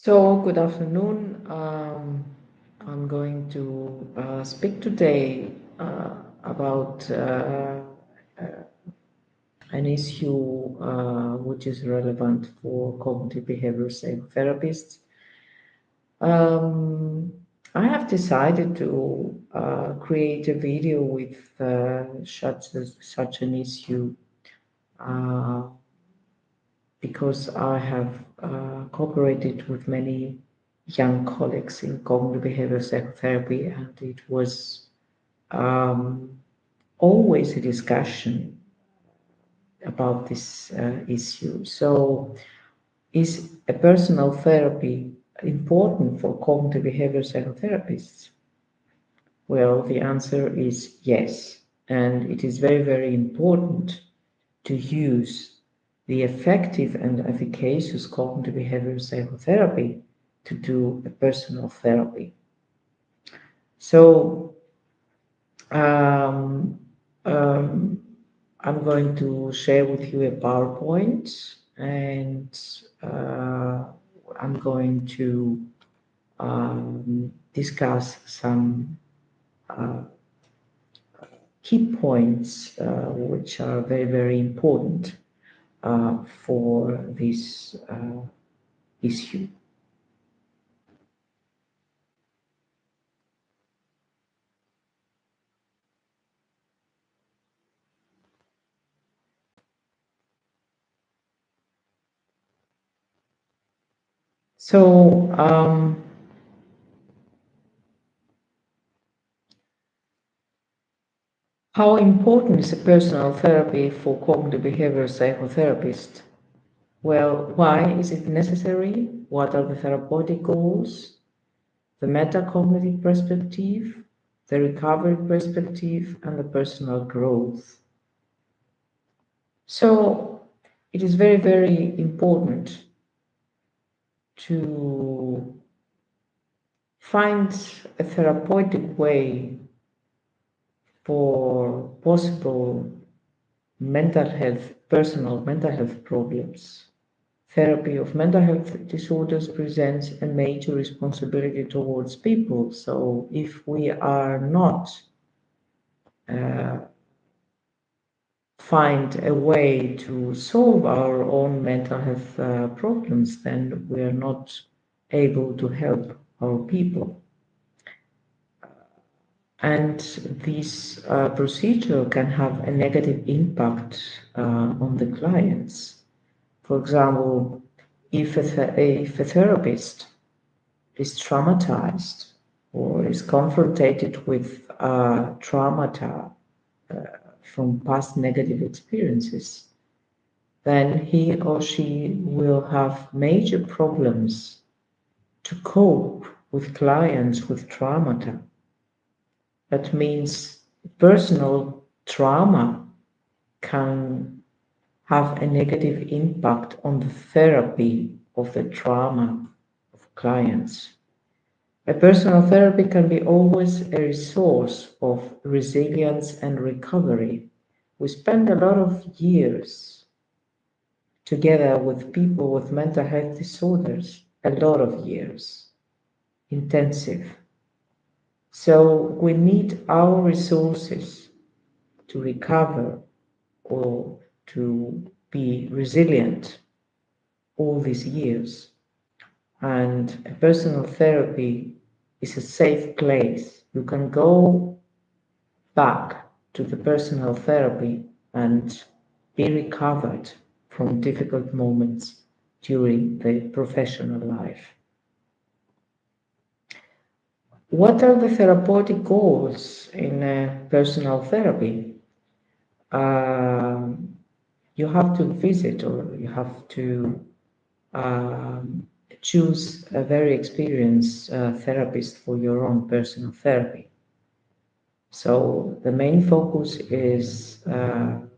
So, good afternoon. I'm going to speak today about an issue which is relevant for cognitive behavioral psychotherapists. Um, I have decided to create a video with such an issue uh, because I have cooperated with many young colleagues in cognitive behavioral psychotherapy, and it was um, always a discussion about this issue. So, is a personal therapy important for cognitive behavioral psychotherapists? Well, the answer is yes, and it is very, very important to use the effective and efficacious cognitive behavioral psychotherapy to do a personal therapy. So, um, um, I'm going to share with you a PowerPoint, and I'm going to discuss some uh, key points which are very, very important for this issue. So, how important is a personal therapy for cognitive behavioral psychotherapists? Well, why is it necessary? What are the therapeutic goals? The metacognitive perspective, the recovery perspective, and the personal growth. So, it is very, very important to find a therapeutic way for possible mental health, personal mental health problems. Therapy of mental health disorders presents a major responsibility towards people. So, if we are not uh, find a way to solve our own mental health problems, then we are not able to help our people. And this procedure can have a negative impact on the clients. For example, if a therapist is traumatized or is confronted with traumata from past negative experiences, then he or she will have major problems to cope with clients with traumata. That means personal trauma can have a negative impact on the therapy of the trauma of clients. A personal therapy can be always a resource of resilience and recovery. We spend a lot of years together with people with mental health disorders, a lot of years, intensive. So we need our resources to recover or to be resilient all these years. And a personal therapy is a safe place. You can go back to the personal therapy and be recovered from difficult moments during the professional life. What are the therapeutic goals in personal therapy? Um, you have to visit or you have to um, choose a very experienced therapist for your own personal therapy. So the main focus is the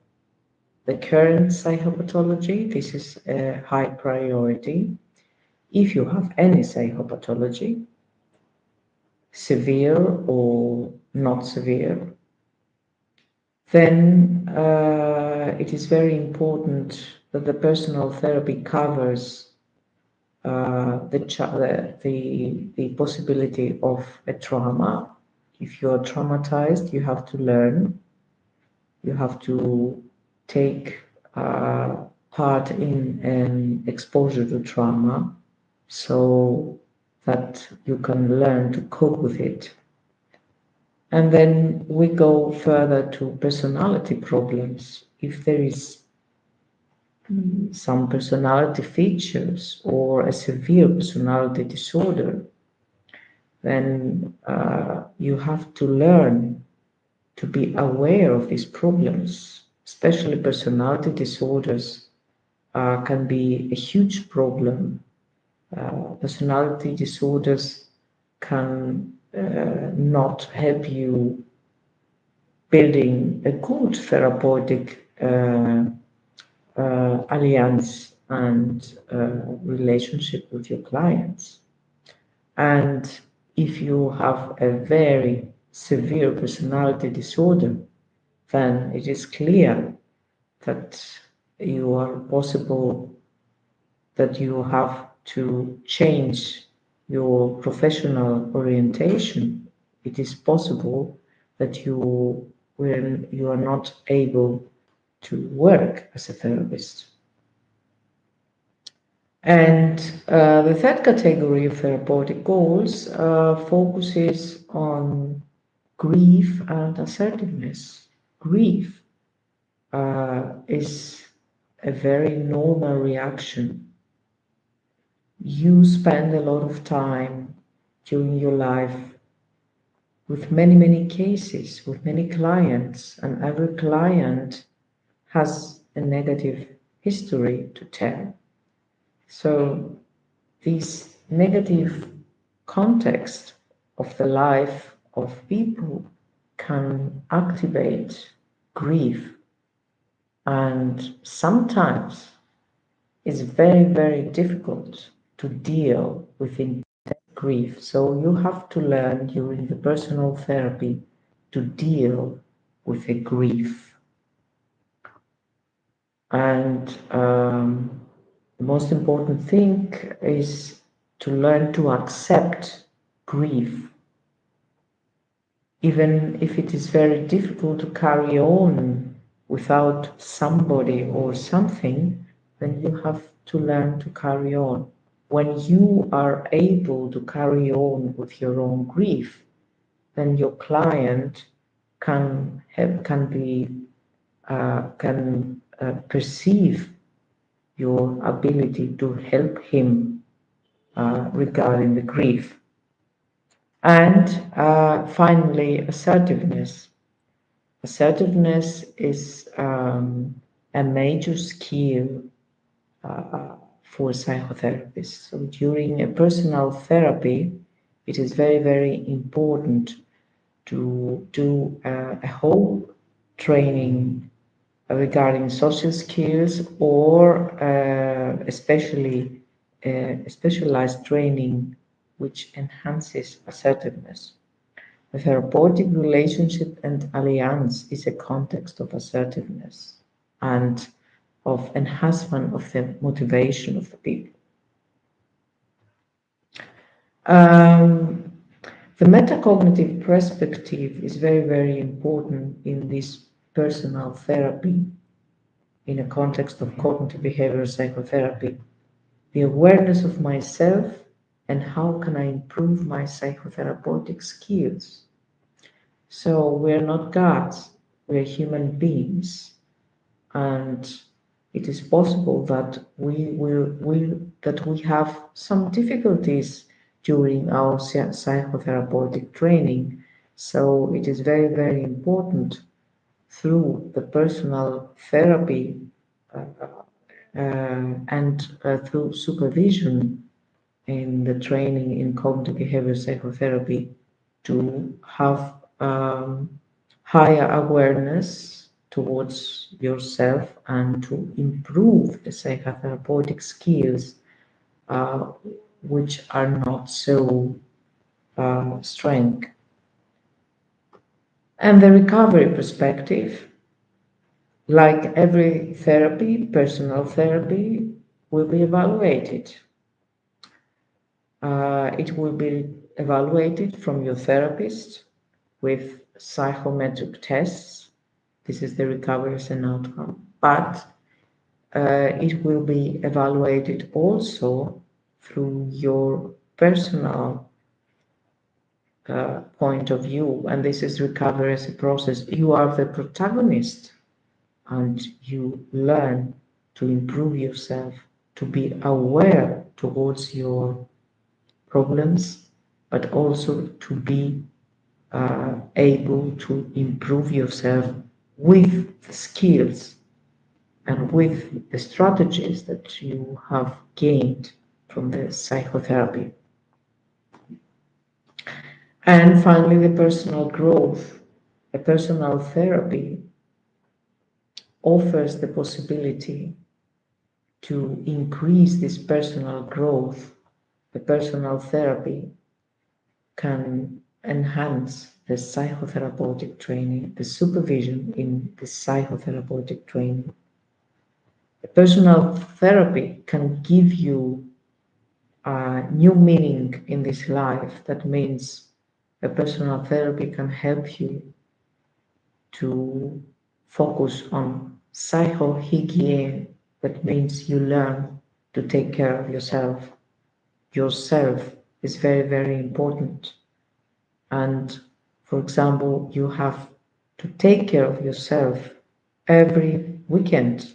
current psychopathology. This is a high priority. If you have any psychopathology, severe or not severe, then it is very important that the personal therapy covers the possibility of a trauma. If you are traumatized, you have to learn, you have to take part in an exposure to trauma so that you can learn to cope with it. And then we go further to personality problems. If there is some personality features or a severe personality disorder, then you have to learn to be aware of these problems, especially personality disorders can be a huge problem. Personality disorders can not help you building a good therapeutic alliance and relationship with your clients. And if you have a very severe personality disorder, then it is clear that you are possible that you have to change your professional orientation. It is possible that when you are not able to work as a therapist. And the third category of therapeutic goals focuses on grief and assertiveness. Grief is a very normal reaction. You spend a lot of time during your life with many, many cases, with many clients, and every client has a negative history to tell. So this negative context of the life of people can activate grief, and sometimes it's very, very difficult to deal with intense grief. So you have to learn during the personal therapy to deal with the grief. And the most important thing is to learn to accept grief, even if it is very difficult to carry on without somebody or something, then you have to learn to carry on. When you are able to carry on with your own grief, then your client can perceive your ability to help him regarding the grief. And finally, assertiveness. Assertiveness is a major skill for psychotherapists. So during a personal therapy, it is very, very important to do a whole training regarding social skills, or especially a specialized training which enhances assertiveness. The therapeutic relationship and alliance is a context of assertiveness and of enhancement of the motivation of the people. Um, the metacognitive perspective is very, very important in this personal therapy in a context of cognitive behavioral psychotherapy. The awareness of myself and how can I improve my psychotherapeutic skills. So we're not gods, we're human beings, and it is possible that we have some difficulties during our psychotherapeutic training. So it is very, very important through the personal therapy and through supervision in the training in cognitive behavioral psychotherapy to have higher awareness towards yourself and to improve the psychotherapeutic skills uh, which are not so strong. And the recovery perspective, like every therapy, personal therapy will be evaluated. It will be evaluated from your therapist with psychometric tests. This is the recovery as an outcome. But it will be evaluated also through your personal point of view, and this is recovery as a process. You are the protagonist, and you learn to improve yourself, to be aware towards your problems, but also to be able to improve yourself with the skills and with the strategies that you have gained from the psychotherapy. And finally, the personal growth. A personal therapy offers the possibility to increase this personal growth. The personal therapy can enhance the psychotherapeutic training, the supervision in the psychotherapeutic training. The personal therapy can give you a new meaning in this life. That means a personal therapy can help you to focus on psychohygiene. That means you learn to take care of yourself. Yourself is very, very important. And for example, you have to take care of yourself every weekend,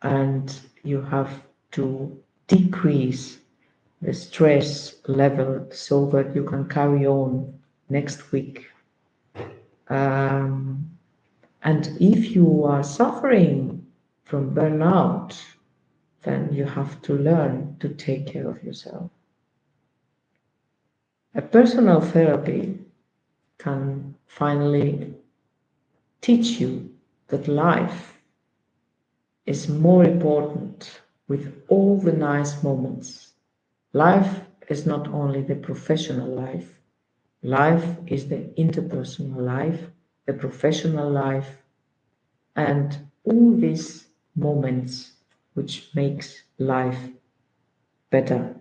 and you have to decrease the stress level so that you can carry on next week. And if you are suffering from burnout, then you have to learn to take care of yourself. A personal therapy can finally teach you that life is more important with all the nice moments. Life is not only the professional life. Life is the interpersonal life, the professional life, and all these moments which makes life better.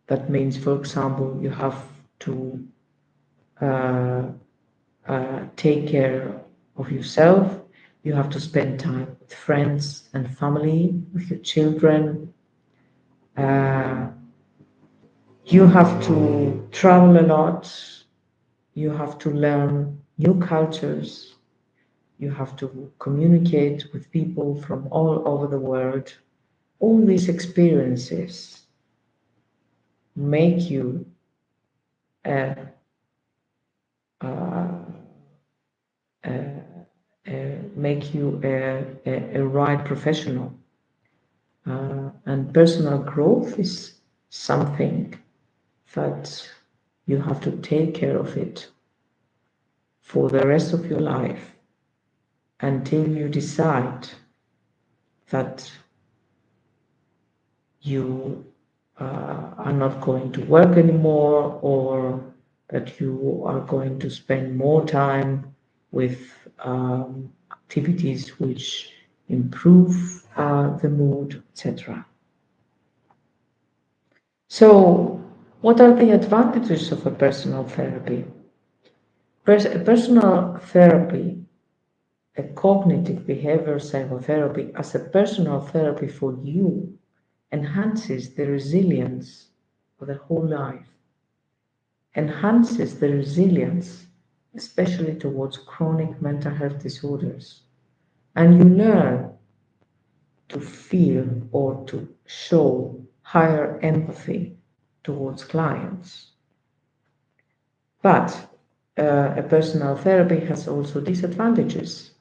That means, for example, you have to uh, take care of yourself. You have to spend time with friends and family, with your children. Uh, you have to travel a lot. You have to learn new cultures. You have to communicate with people from all over the world. All these experiences make you a, uh, a, a right professional. And personal growth is something that you have to take care of it for the rest of your life until you decide that you are not going to work anymore, or that you are going to spend more time with activities which improve the mood, etc. So, what are the advantages of a personal therapy? Personal therapy, a cognitive behavior psychotherapy as a personal therapy for you, enhances the resilience of the whole life, enhances the resilience, especially towards chronic mental health disorders. And you learn to feel or to show higher empathy towards clients. But a personal therapy has also disadvantages.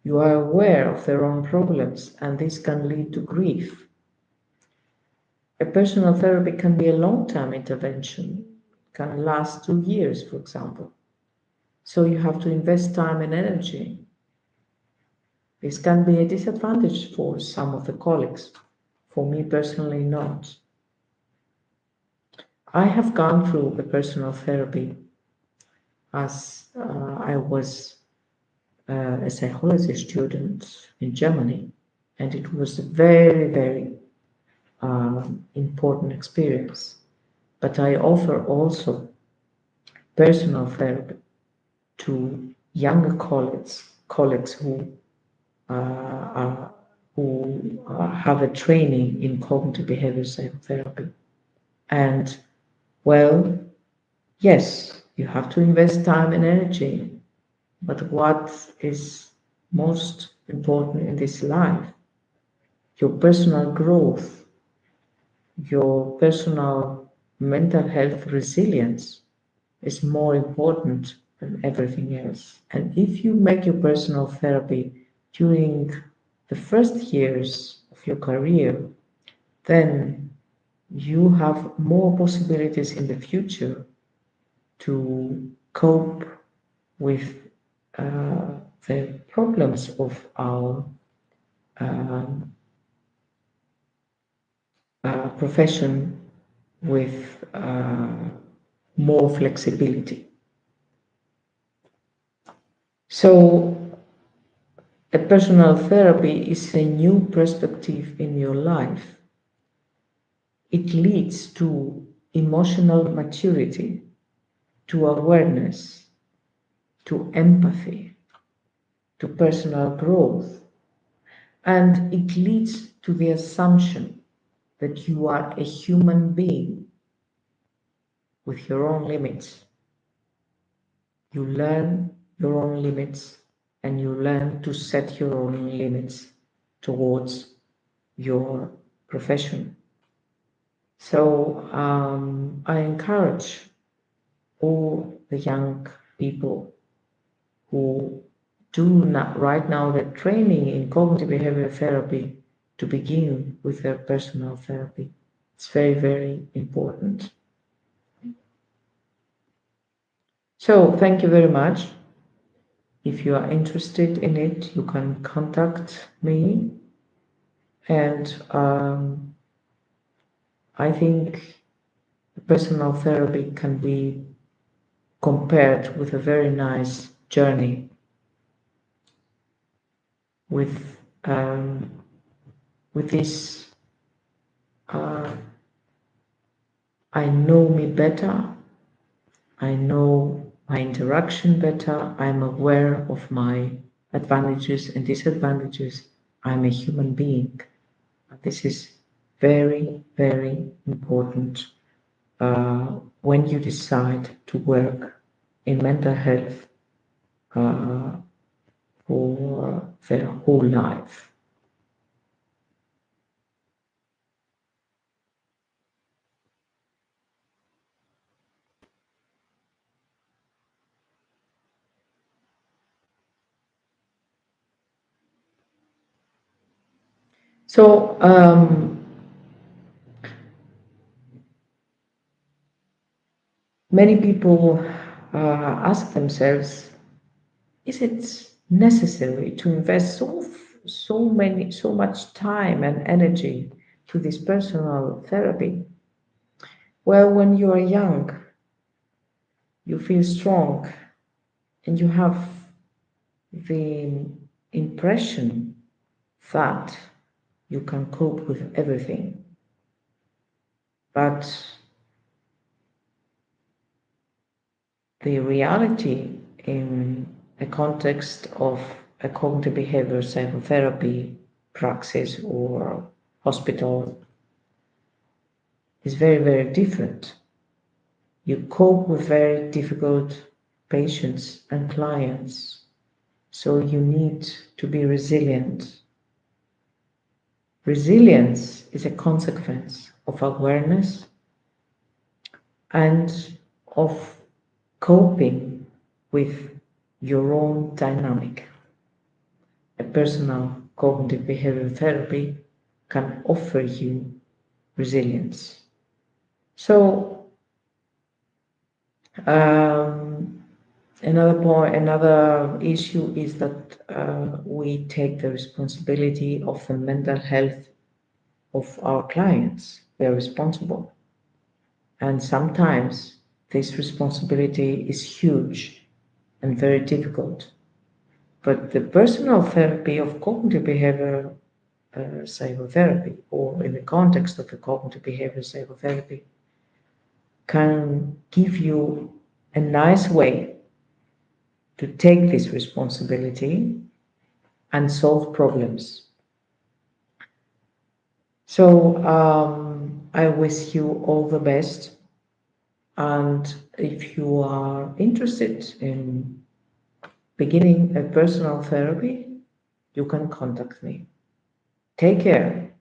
You are aware of their own problems, and this can lead to grief. A personal therapy can be a long-term intervention, can last 2 years, for example. So you have to invest time and energy. This can be a disadvantage for some of the colleagues. For me personally, not. I have gone through a personal therapy as I was a psychology student in Germany, and it was very, very important experience. But I offer also personal therapy to younger colleagues uh, who have a training in cognitive behavioral psychotherapy. And well, yes, you have to invest time and energy, but what is most important in this life? Your personal growth, your personal mental health resilience is more important than everything else. And if you make your personal therapy during the first years of your career, then you have more possibilities in the future to cope with uh, the problems of our um, profession with more flexibility. So, a personal therapy is a new perspective in your life. It leads to emotional maturity, to awareness, to empathy, to personal growth, and it leads to the assumption that you are a human being with your own limits. You learn your own limits and you learn to set your own limits towards your profession. So I encourage all the young people who do not right now the training in cognitive behavioral therapy to begin with their personal therapy. It's very, very important. So thank you very much. If you are interested in it, you can contact me. And I think personal therapy can be compared with a very nice journey with this uh, I know me better, I know my interaction better, I'm aware of my advantages and disadvantages, I'm a human being. This is very, very important when you decide to work in mental health uh, for their whole life. So many people ask themselves, is it necessary to invest so much time and energy to this personal therapy? Well, when you are young, you feel strong and you have the impression that you can cope with everything. But the reality in a context of a cognitive behavioral psychotherapy praxis or hospital is very, very different. You cope with very difficult patients and clients, so you need to be resilient. Resilience is a consequence of awareness and of coping with your own dynamic. A personal cognitive behavioral therapy can offer you resilience. So, um, another issue is that we take the responsibility of the mental health of our clients. We are responsible. And sometimes this responsibility is huge and very difficult. But the personal therapy of cognitive behavioral psychotherapy, or in the context of the cognitive behavior psychotherapy, can give you a nice way to take this responsibility and solve problems. So I wish you all the best. And if you are interested in beginning a personal therapy, you can contact me. Take care.